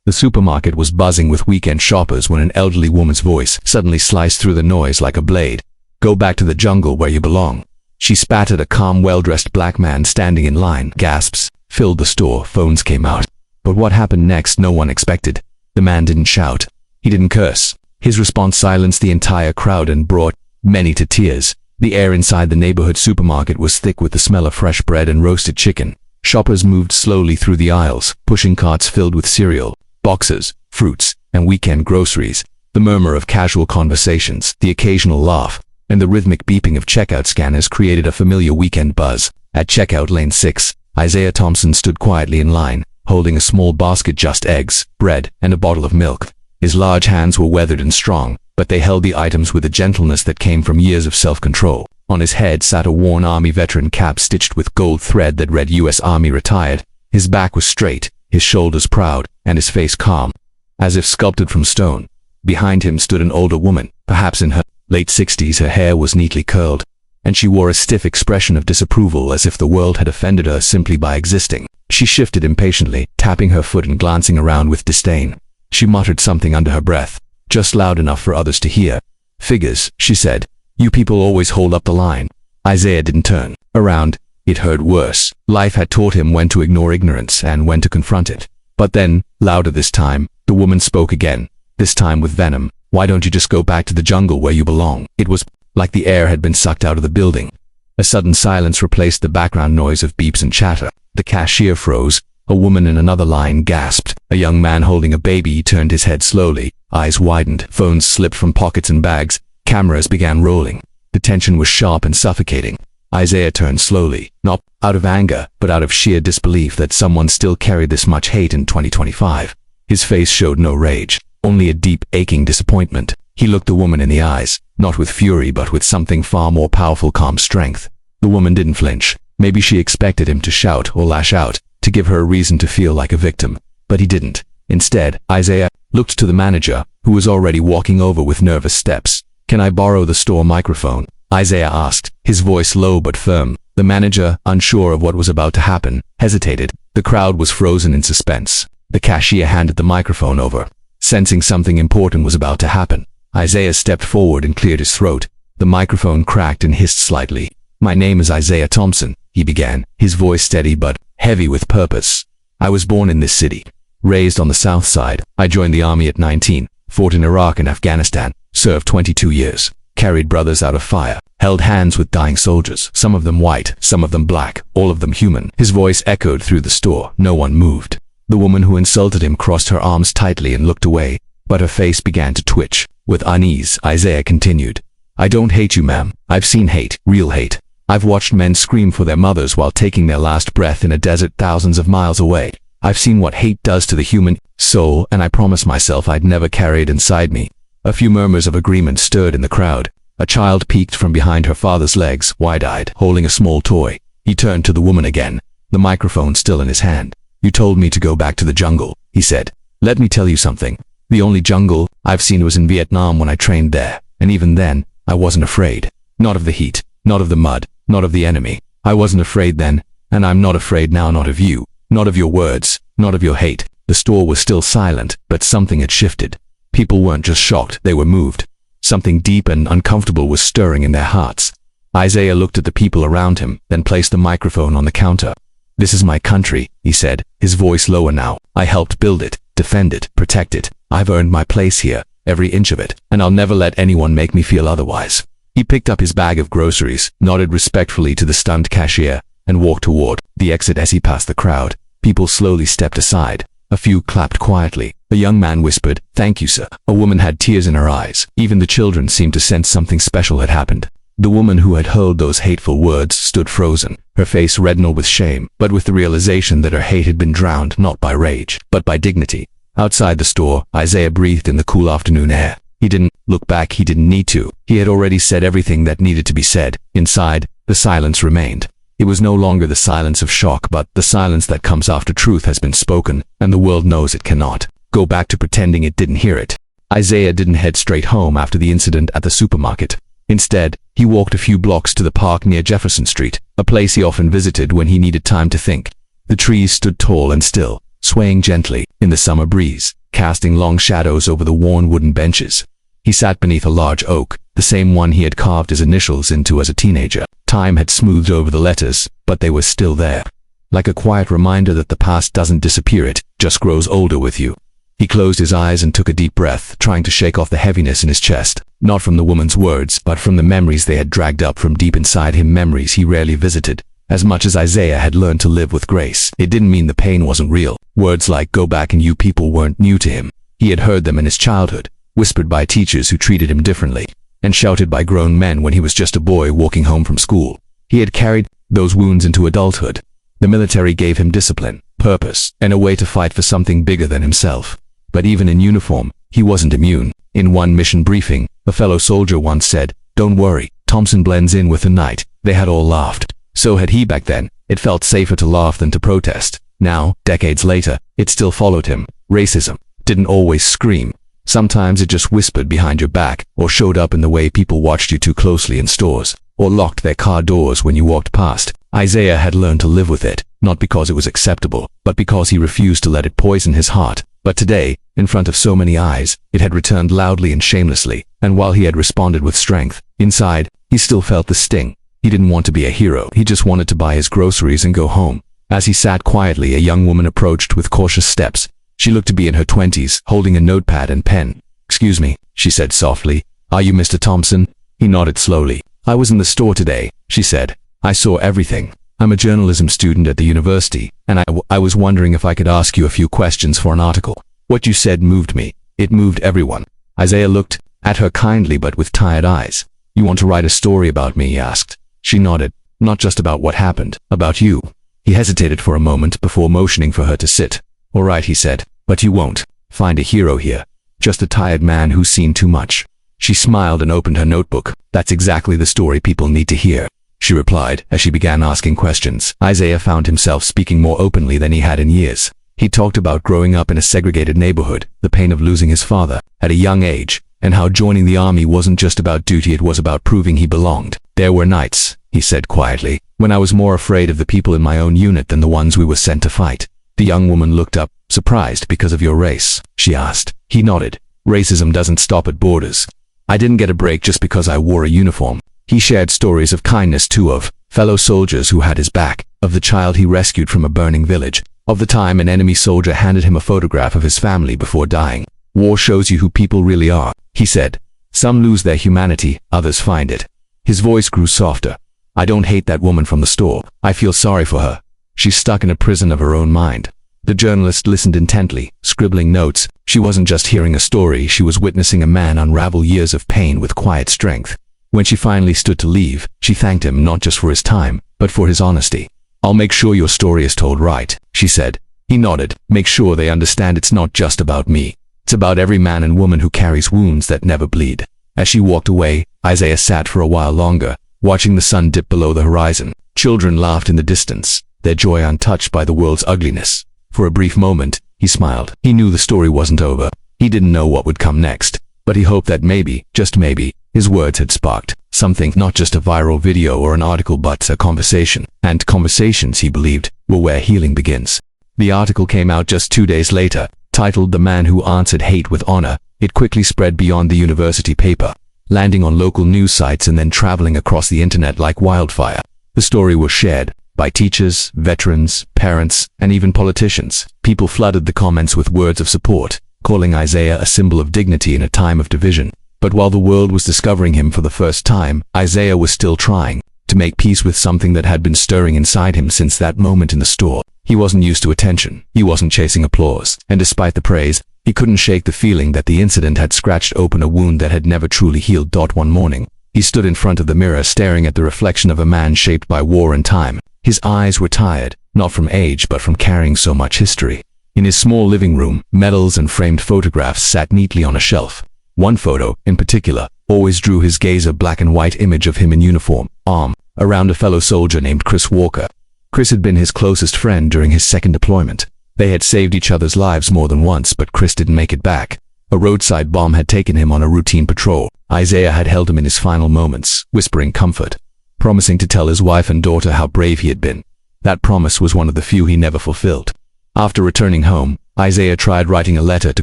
The supermarket was buzzing with weekend shoppers when an elderly woman's voice suddenly sliced through the noise like a blade. "Go back to the jungle where you belong." She spat at a calm, well-dressed black man standing in line. Gasps filled the store. Phones came out. But what happened next no one expected. The man didn't shout. He didn't curse. His response silenced the entire crowd and brought many to tears. The air inside the neighborhood supermarket was thick with the smell of fresh bread and roasted chicken. Shoppers moved slowly through the aisles, pushing carts filled with cereal, boxes, fruits, and weekend groceries. The murmur of casual conversations, the occasional laugh, and the rhythmic beeping of checkout scanners created a familiar weekend buzz. At checkout lane 6, Isaiah Thompson stood quietly in line, holding a small basket, just eggs, bread, and a bottle of milk. His large hands were weathered and strong, but they held the items with a gentleness that came from years of self-control. On his head sat a worn Army veteran cap stitched with gold thread that read U.S. Army Retired. His back was straight, his shoulders proud, and his face calm, as if sculpted from stone. Behind him stood an older woman, perhaps in her late 60s. Her hair was neatly curled, and she wore a stiff expression of disapproval, as if the world had offended her simply by existing. She shifted impatiently, tapping her foot and glancing around with disdain. She muttered something under her breath, just loud enough for others to hear. "Figures," she said. "You people always hold up the line." Isaiah didn't turn around. It heard worse. Life had taught him when to ignore ignorance and when to confront it. But then, louder this time, the woman spoke again, this time with venom. "Why don't you just go back to the jungle where you belong?" It was like the air had been sucked out of the building. A sudden silence replaced the background noise of beeps and chatter. The cashier froze. A woman in another line gasped. A young man holding a baby turned his head slowly. Eyes widened. Phones slipped from pockets and bags. Cameras began rolling. The tension was sharp and suffocating. Isaiah turned slowly, not out of anger, but out of sheer disbelief that someone still carried this much hate in 2025. His face showed no rage, only a deep, aching disappointment. He looked the woman in the eyes, not with fury but with something far more powerful, calm strength. The woman didn't flinch. Maybe she expected him to shout or lash out, to give her a reason to feel like a victim. But he didn't. Instead, Isaiah looked to the manager, who was already walking over with nervous steps. "Can I borrow the store microphone?" Isaiah asked, his voice low but firm. The manager, unsure of what was about to happen, hesitated. The crowd was frozen in suspense. The cashier handed the microphone over. Sensing something important was about to happen, Isaiah stepped forward and cleared his throat. The microphone cracked and hissed slightly. "My name is Isaiah Thompson," he began, his voice steady but heavy with purpose. "I was born in this city, raised on the south side. I joined the army at 19, fought in Iraq and Afghanistan, served 22 years, carried brothers out of fire, held hands with dying soldiers, some of them white, some of them black, all of them human." His voice echoed through the store. No one moved. The woman who insulted him crossed her arms tightly and looked away, but her face began to twitch. With unease, Isaiah continued, "I don't hate you, ma'am. I've seen hate, real hate. I've watched men scream for their mothers while taking their last breath in a desert thousands of miles away. I've seen what hate does to the human soul, and I promised myself I'd never carry it inside me." A few murmurs of agreement stirred in the crowd. A child peeked from behind her father's legs, wide-eyed, holding a small toy. He turned to the woman again, the microphone still in his hand. "You told me to go back to the jungle," he said. "Let me tell you something. The only jungle I've seen was in Vietnam when I trained there, and even then, I wasn't afraid. Not of the heat, not of the mud, not of the enemy. I wasn't afraid then, and I'm not afraid now, not of you, not of your words, not of your hate." The store was still silent, but something had shifted. People weren't just shocked, they were moved. Something deep and uncomfortable was stirring in their hearts. Isaiah looked at the people around him, then placed the microphone on the counter. "This is my country," he said, his voice lower now. "I helped build it, defend it, protect it. I've earned my place here, every inch of it, and I'll never let anyone make me feel otherwise." He picked up his bag of groceries, nodded respectfully to the stunned cashier, and walked toward the exit. As he passed the crowd, people slowly stepped aside. A few clapped quietly. A young man whispered, "Thank you, sir." A woman had tears in her eyes. Even the children seemed to sense something special had happened. The woman who had hurled those hateful words stood frozen, her face reddened with shame, but with the realization that her hate had been drowned not by rage, but by dignity. Outside the store, Isaiah breathed in the cool afternoon air. He didn't look back. He didn't need to. He had already said everything that needed to be said. Inside, the silence remained. It was no longer the silence of shock, but the silence that comes after truth has been spoken, and the world knows it cannot go back to pretending it didn't hear it. Isaiah didn't head straight home after the incident at the supermarket. Instead, he walked a few blocks to the park near Jefferson Street, a place he often visited when he needed time to think. The trees stood tall and still, swaying gently in the summer breeze, casting long shadows over the worn wooden benches. He sat beneath a large oak, the same one he had carved his initials into as a teenager. Time had smoothed over the letters, but they were still there. Like a quiet reminder that the past doesn't disappear, it just grows older with you. He closed his eyes and took a deep breath, trying to shake off the heaviness in his chest, not from the woman's words, but from the memories they had dragged up from deep inside him, memories he rarely visited. As much as Isaiah had learned to live with grace, it didn't mean the pain wasn't real. Words like "go back and you people" weren't new to him. He had heard them in his childhood, whispered by teachers who treated him differently, and shouted by grown men when he was just a boy walking home from school. He had carried those wounds into adulthood. The military gave him discipline, purpose, and a way to fight for something bigger than himself. But even in uniform, he wasn't immune. In one mission briefing, a fellow soldier once said, "Don't worry, Thompson blends in with the night." They had all laughed. So had he back then. It felt safer to laugh than to protest. Now, decades later, it still followed him. Racism didn't always scream. Sometimes it just whispered behind your back, or showed up in the way people watched you too closely in stores, or locked their car doors when you walked past. Isaiah had learned to live with it, not because it was acceptable, but because he refused to let it poison his heart. But today, in front of so many eyes, it had returned loudly and shamelessly, and while he had responded with strength, inside, he still felt the sting. He didn't want to be a hero, he just wanted to buy his groceries and go home. As he sat quietly, a young woman approached with cautious steps. She looked to be in her 20s, holding a notepad and pen. "Excuse me," she said softly. "Are you Mr. Thompson?" He nodded slowly. "I was in the store today," she said. "I saw everything. I'm a journalism student at the university, and I was wondering if I could ask you a few questions for an article. What you said moved me. It moved everyone." Isaiah looked at her kindly but with tired eyes. "You want to write a story about me?" he asked. She nodded. "Not just about what happened, about you." He hesitated for a moment before motioning for her to sit. "All right," he said, "but you won't find a hero here. Just a tired man who's seen too much." She smiled and opened her notebook. "That's exactly the story people need to hear," she replied as she began asking questions. Isaiah found himself speaking more openly than he had in years. He talked about growing up in a segregated neighborhood, the pain of losing his father at a young age, and how joining the army wasn't just about duty, it was about proving he belonged. "There were nights," he said quietly, "when I was more afraid of the people in my own unit than the ones we were sent to fight." The young woman looked up. "Surprised because of your race?" she asked. He nodded. "Racism doesn't stop at borders. I didn't get a break just because I wore a uniform." He shared stories of kindness too, of fellow soldiers who had his back, of the child he rescued from a burning village, of the time an enemy soldier handed him a photograph of his family before dying. "War shows you who people really are," he said. "Some lose their humanity, others find it." His voice grew softer. "I don't hate that woman from the store. I feel sorry for her. She's stuck in a prison of her own mind." The journalist listened intently, scribbling notes. She wasn't just hearing a story, she was witnessing a man unravel years of pain with quiet strength. When she finally stood to leave, she thanked him not just for his time, but for his honesty. "I'll make sure your story is told right," she said. He nodded. "Make sure they understand it's not just about me. It's about every man and woman who carries wounds that never bleed." As she walked away, Isaiah sat for a while longer, watching the sun dip below the horizon. Children laughed in the distance, their joy untouched by the world's ugliness. For a brief moment, he smiled. He knew the story wasn't over. He didn't know what would come next, but he hoped that maybe, just maybe, his words had sparked something, not just a viral video or an article, but a conversation. And conversations, he believed, were where healing begins. The article came out just 2 days later, titled "The Man Who Answered Hate with Honor." It quickly spread beyond the university paper, landing on local news sites and then traveling across the internet like wildfire. The story was shared by teachers, veterans, parents, and even politicians. People flooded the comments with words of support, calling Isaiah a symbol of dignity in a time of division. But while the world was discovering him for the first time, Isaiah was still trying to make peace with something that had been stirring inside him since that moment in the store. He wasn't used to attention. He wasn't chasing applause. And despite the praise, he couldn't shake the feeling that the incident had scratched open a wound that had never truly healed. One morning, he stood in front of the mirror staring at the reflection of a man shaped by war and time. His eyes were tired, not from age but from carrying so much history. In his small living room, medals and framed photographs sat neatly on a shelf. One photo, in particular, always drew his gaze, a black and white image of him in uniform, arm around a fellow soldier named Chris Walker. Chris had been his closest friend during his second deployment. They had saved each other's lives more than once, but Chris didn't make it back. A roadside bomb had taken him on a routine patrol. Isaiah had held him in his final moments, whispering comfort, promising to tell his wife and daughter how brave he had been. That promise was one of the few he never fulfilled. After returning home, Isaiah tried writing a letter to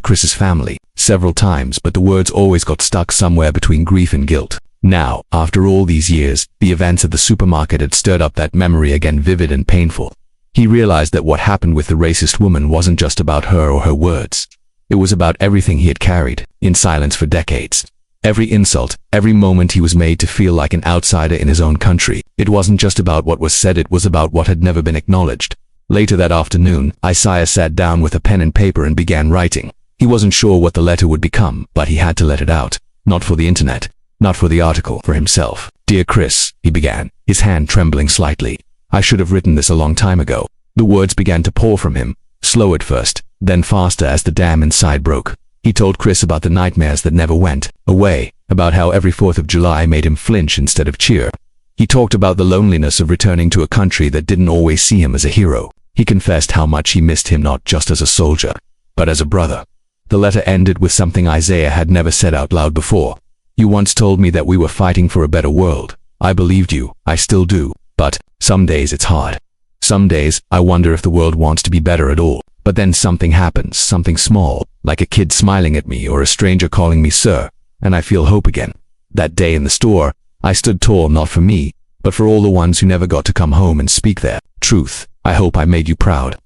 Chris's family several times, but the words always got stuck somewhere between grief and guilt. Now, after all these years, the events at the supermarket had stirred up that memory again, vivid and painful. He realized that what happened with the racist woman wasn't just about her or her words. It was about everything he had carried in silence for decades. Every insult, every moment he was made to feel like an outsider in his own country. It wasn't just about what was said, it was about what had never been acknowledged. Later that afternoon, Isaiah sat down with a pen and paper and began writing. He wasn't sure what the letter would become, but he had to let it out. Not for the internet, not for the article, for himself. "Dear Chris," he began, his hand trembling slightly. "I should have written this a long time ago." The words began to pour from him, slow at first, then faster as the dam inside broke. He told Chris about the nightmares that never went away, about how every 4th of July made him flinch instead of cheer. He talked about the loneliness of returning to a country that didn't always see him as a hero. He confessed how much he missed him, not just as a soldier, but as a brother. The letter ended with something Isaiah had never said out loud before. "You once told me that we were fighting for a better world. I believed you, I still do, but some days it's hard. Some days I wonder if the world wants to be better at all. But then something happens, something small, like a kid smiling at me or a stranger calling me sir, and I feel hope again. That day in the store, I stood tall not for me, but for all the ones who never got to come home and speak their truth. I hope I made you proud."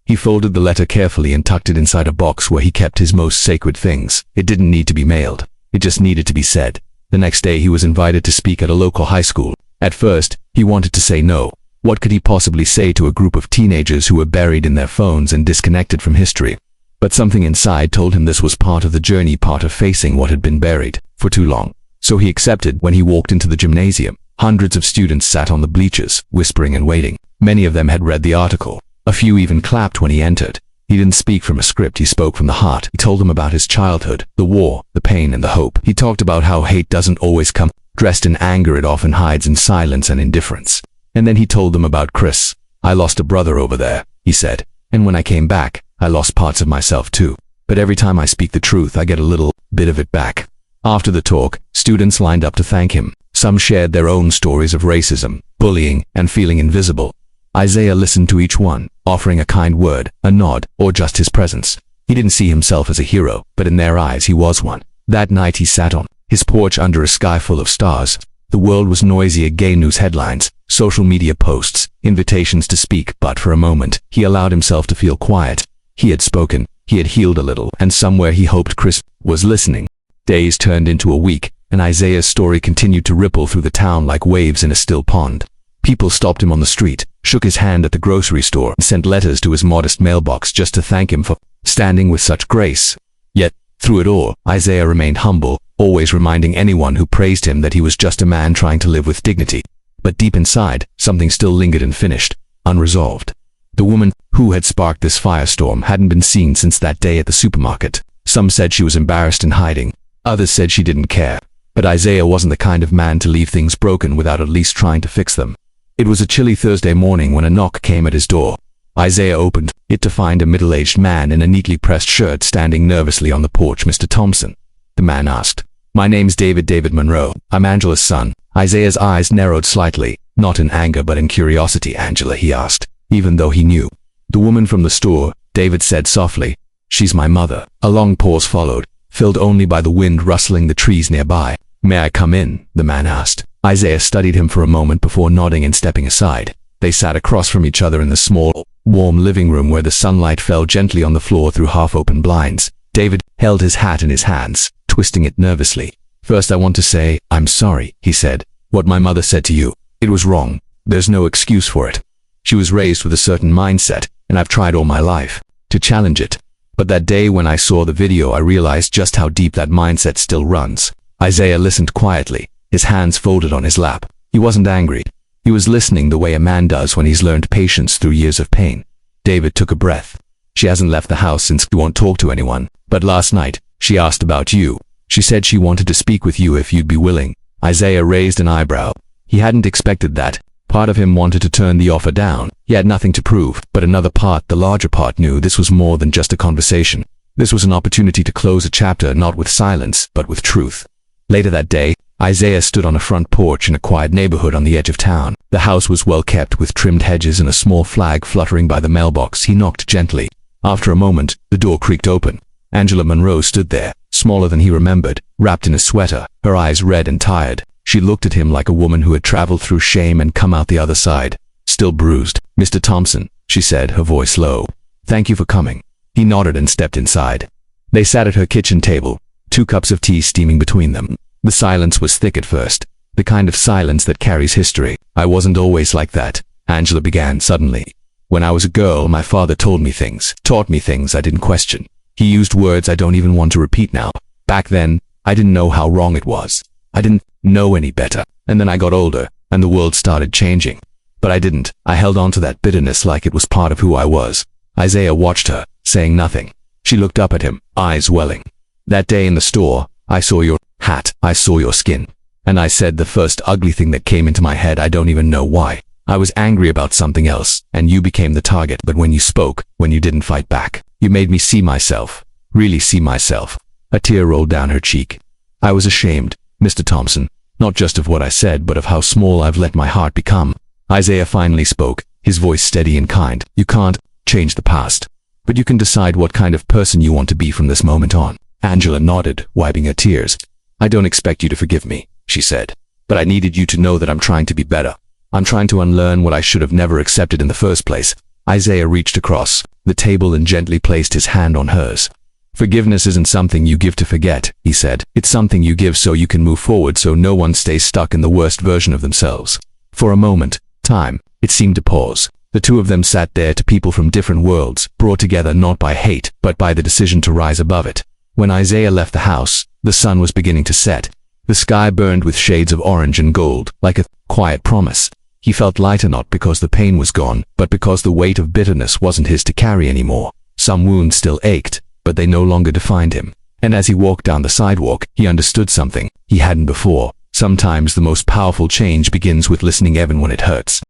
He folded the letter carefully and tucked it inside a box where he kept his most sacred things. It didn't need to be mailed. It just needed to be said. The next day he was invited to speak at a local high school. At first, he wanted to say no. What could he possibly say to a group of teenagers who were buried in their phones and disconnected from history? But something inside told him this was part of the journey, part of facing what had been buried for too long. So he accepted. When he walked into the gymnasium, hundreds of students sat on the bleachers, whispering and waiting. Many of them had read the article. A few even clapped when he entered. He didn't speak from a script, he spoke from the heart. He told them about his childhood, the war, the pain and the hope. He talked about how hate doesn't always come dressed in anger, it often hides in silence and indifference. And then he told them about Chris. "I lost a brother over there," he said, "and when I came back, I lost parts of myself too. But every time I speak the truth, I get a little bit of it back." After the talk, students lined up to thank him. Some shared their own stories of racism, bullying, and feeling invisible. Isaiah listened to each one, offering a kind word, a nod, or just his presence. He didn't see himself as a hero, but in their eyes he was one. That night he sat on his porch under a sky full of stars. The world was noisy, gay news headlines, social media posts, invitations to speak, but for a moment, he allowed himself to feel quiet. He had spoken, he had healed a little, and somewhere he hoped Chris was listening. Days turned into a week, and Isaiah's story continued to ripple through the town like waves in a still pond. People stopped him on the street, shook his hand at the grocery store, and sent letters to his modest mailbox just to thank him for standing with such grace. Yet, through it all, Isaiah remained humble, always reminding anyone who praised him that he was just a man trying to live with dignity. But deep inside, something still lingered unfinished, unresolved. The woman who had sparked this firestorm hadn't been seen since that day at the supermarket. Some said she was embarrassed and hiding. Others said she didn't care. But Isaiah wasn't the kind of man to leave things broken without at least trying to fix them. It was a chilly Thursday morning when a knock came at his door. Isaiah opened it to find a middle-aged man in a neatly pressed shirt standing nervously on the porch. "Mr. Thompson?" the man asked. "My name's David Monroe. I'm Angela's son." Isaiah's eyes narrowed slightly, not in anger but in curiosity. "Angela?" he asked, even though he knew. "The woman from the store," David said softly. "She's my mother." A long pause followed, filled only by the wind rustling the trees nearby. "May I come in?" the man asked. Isaiah studied him for a moment before nodding and stepping aside. They sat across from each other in the small, warm living room where the sunlight fell gently on the floor through half-open blinds. David held his hat in his hands, twisting it nervously. "First I want to say, I'm sorry," he said. "What my mother said to you, it was wrong. There's no excuse for it. She was raised with a certain mindset, and I've tried all my life to challenge it. But that day when I saw the video, I realized just how deep that mindset still runs." Isaiah listened quietly, his hands folded on his lap. He wasn't angry. He was listening the way a man does when he's learned patience through years of pain. David took a breath. "She hasn't left the house since you won't talk to anyone. But last night, she asked about you. She said she wanted to speak with you if you'd be willing." Isaiah raised an eyebrow. He hadn't expected that. Part of him wanted to turn the offer down. He had nothing to prove, but another part, the larger part, knew this was more than just a conversation. This was an opportunity to close a chapter not with silence, but with truth. Later that day, Isaiah stood on a front porch in a quiet neighborhood on the edge of town. The house was well kept with trimmed hedges and a small flag fluttering by the mailbox. He knocked gently. After a moment, the door creaked open. Angela Monroe stood there, smaller than he remembered, wrapped in a sweater, her eyes red and tired. She looked at him like a woman who had traveled through shame and come out the other side, still bruised. "Mr. Thompson," she said, her voice low. "Thank you for coming." He nodded and stepped inside. They sat at her kitchen table, 2 cups of tea steaming between them. The silence was thick at first, the kind of silence that carries history. "I wasn't always like that," Angela began suddenly. "When I was a girl, my father taught me things I didn't question. He used words I don't even want to repeat now. Back then, I didn't know how wrong it was. I didn't know any better. And then I got older, and the world started changing. But I didn't. I held on to that bitterness like it was part of who I was." Isaiah watched her, saying nothing. She looked up at him, eyes welling. "That day in the store, I saw your hat, I saw your skin. And I said the first ugly thing that came into my head. I don't even know why. I was angry about something else, and you became the target. But when you spoke, when you didn't fight back, you made me see myself, really see myself." A tear rolled down her cheek. "I was ashamed, Mr. Thompson, not just of what I said, but of how small I've let my heart become." Isaiah finally spoke, his voice steady and kind. "You can't change the past, but you can decide what kind of person you want to be from this moment on." Angela nodded, wiping her tears. "I don't expect you to forgive me," she said, "but I needed you to know that I'm trying to be better. I'm trying to unlearn what I should have never accepted in the first place." Isaiah reached across the table and gently placed his hand on hers. "Forgiveness isn't something you give to forget," he said. "It's something you give so you can move forward, so no one stays stuck in the worst version of themselves." For a moment, time, it seemed to pause. The two of them sat there, two people from different worlds, brought together not by hate, but by the decision to rise above it. When Isaiah left the house, the sun was beginning to set. The sky burned with shades of orange and gold, like a quiet promise. He felt lighter, not because the pain was gone, but because the weight of bitterness wasn't his to carry anymore. Some wounds still ached, but they no longer defined him. And as he walked down the sidewalk, he understood something he hadn't before. Sometimes the most powerful change begins with listening even when it hurts.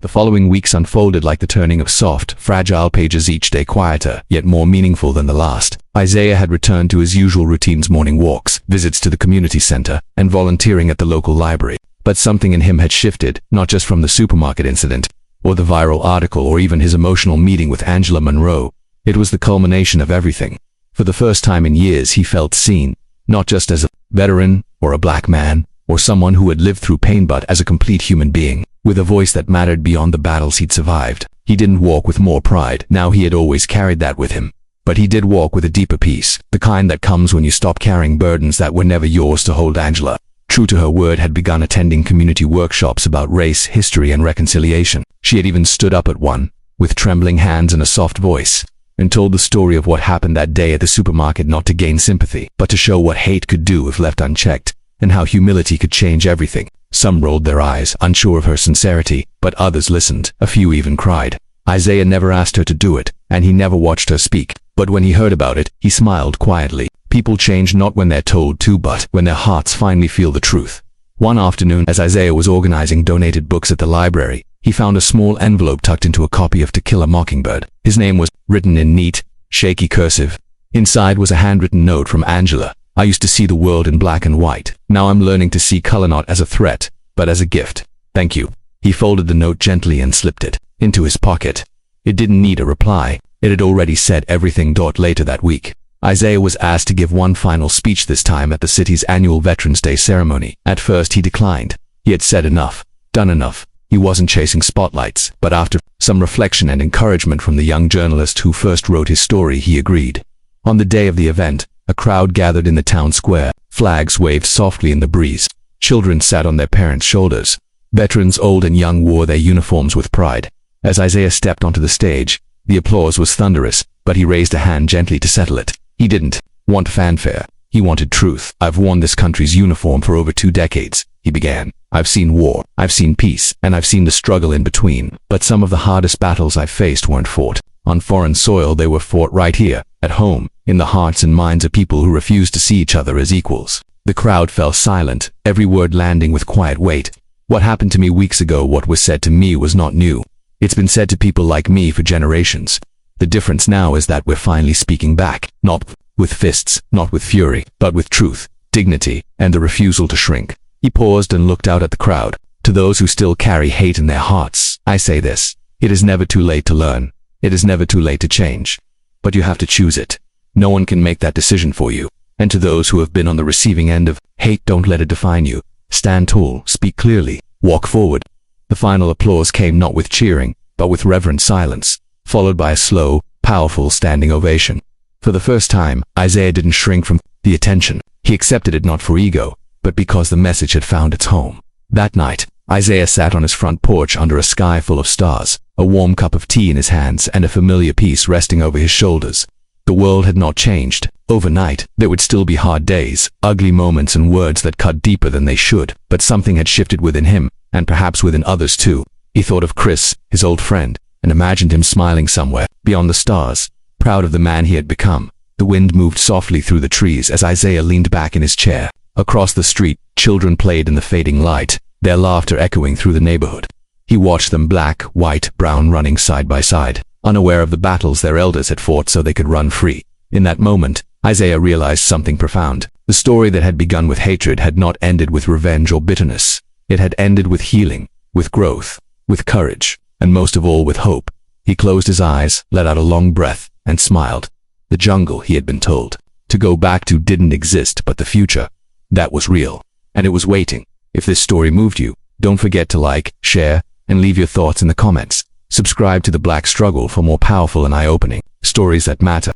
The following weeks unfolded like the turning of soft, fragile pages, each day quieter, yet more meaningful than the last. Isaiah had returned to his usual routines: morning walks, visits to the community center, and volunteering at the local library. But something in him had shifted, not just from the supermarket incident, or the viral article, or even his emotional meeting with Angela Monroe. It was the culmination of everything. For the first time in years, he felt seen, not just as a veteran, or a black man, or someone who had lived through pain, but as a complete human being, with a voice that mattered beyond the battles he'd survived. He didn't walk with more pride. Now he had always carried that with him. But he did walk with a deeper peace, the kind that comes when you stop carrying burdens that were never yours to hold. Angela, true to her word, had begun attending community workshops about race, history, and reconciliation. She had even stood up at one, with trembling hands and a soft voice, and told the story of what happened that day at the supermarket, not to gain sympathy, but to show what hate could do if left unchecked, and how humility could change everything. Some rolled their eyes, unsure of her sincerity, but others listened. A few even cried. Isaiah never asked her to do it, and he never watched her speak. But when he heard about it, he smiled quietly. People change not when they're told to, but when their hearts finally feel the truth. One afternoon, as Isaiah was organizing donated books at the library, he found a small envelope tucked into a copy of To Kill a Mockingbird. His name was written in neat, shaky cursive. Inside was a handwritten note from Angela. "I used to see the world in black and white. Now I'm learning to see color not as a threat, but as a gift. Thank you." He folded the note gently and slipped it into his pocket. It didn't need a reply. It had already said everything. Later that week, Isaiah was asked to give one final speech, this time at the city's annual Veterans Day ceremony. At first he declined. He had said enough, done enough. He wasn't chasing spotlights, but after some reflection and encouragement from the young journalist who first wrote his story, he agreed. On the day of the event, a crowd gathered in the town square. Flags waved softly in the breeze. Children sat on their parents' shoulders. Veterans old and young wore their uniforms with pride. As Isaiah stepped onto the stage, the applause was thunderous, but he raised a hand gently to settle it. He didn't want fanfare. He wanted truth. "I've worn this country's uniform for over 2 decades, he began. "I've seen war, I've seen peace, and I've seen the struggle in between. But some of the hardest battles I've faced weren't fought on foreign soil. They were fought right here, at home, in the hearts and minds of people who refused to see each other as equals." The crowd fell silent, every word landing with quiet weight. "What happened to me weeks ago, what was said to me, was not new. It's been said to people like me for generations. The difference now is that we're finally speaking back, not with fists, not with fury, but with truth, dignity, and the refusal to shrink." He paused and looked out at the crowd. "To those who still carry hate in their hearts, I say this: it is never too late to learn. It is never too late to change. but you have to choose it. No one can make that decision for you. And to those who have been on the receiving end of hate, don't let it define you. Stand tall, speak clearly, walk forward. The final applause came not with cheering, but with reverent silence, followed by a slow, powerful standing ovation. For the first time, Isaiah didn't shrink from the attention. He accepted it not for ego, but because the message had found its home. That night, Isaiah sat on his front porch under a sky full of stars, a warm cup of tea in his hands and a familiar peace resting over his shoulders. The world had not changed. Overnight, there would still be hard days, ugly moments and words that cut deeper than they should, but something had shifted within him, and perhaps within others too. He thought of Chris, his old friend, and imagined him smiling somewhere, beyond the stars, proud of the man he had become. The wind moved softly through the trees as Isaiah leaned back in his chair. Across the street, children played in the fading light, their laughter echoing through the neighborhood. He watched them, black, white, brown, running side by side, unaware of the battles their elders had fought so they could run free. In that moment, Isaiah realized something profound. The story that had begun with hatred had not ended with revenge or bitterness. It had ended with healing, with growth, with courage, and most of all with hope. He closed his eyes, let out a long breath, and smiled. The jungle, he had been told to go back to, didn't exist, but the future, that was real. And it was waiting. If this story moved you, don't forget to like, share, and leave your thoughts in the comments. Subscribe to The Black Struggle for more powerful and eye-opening stories that matter.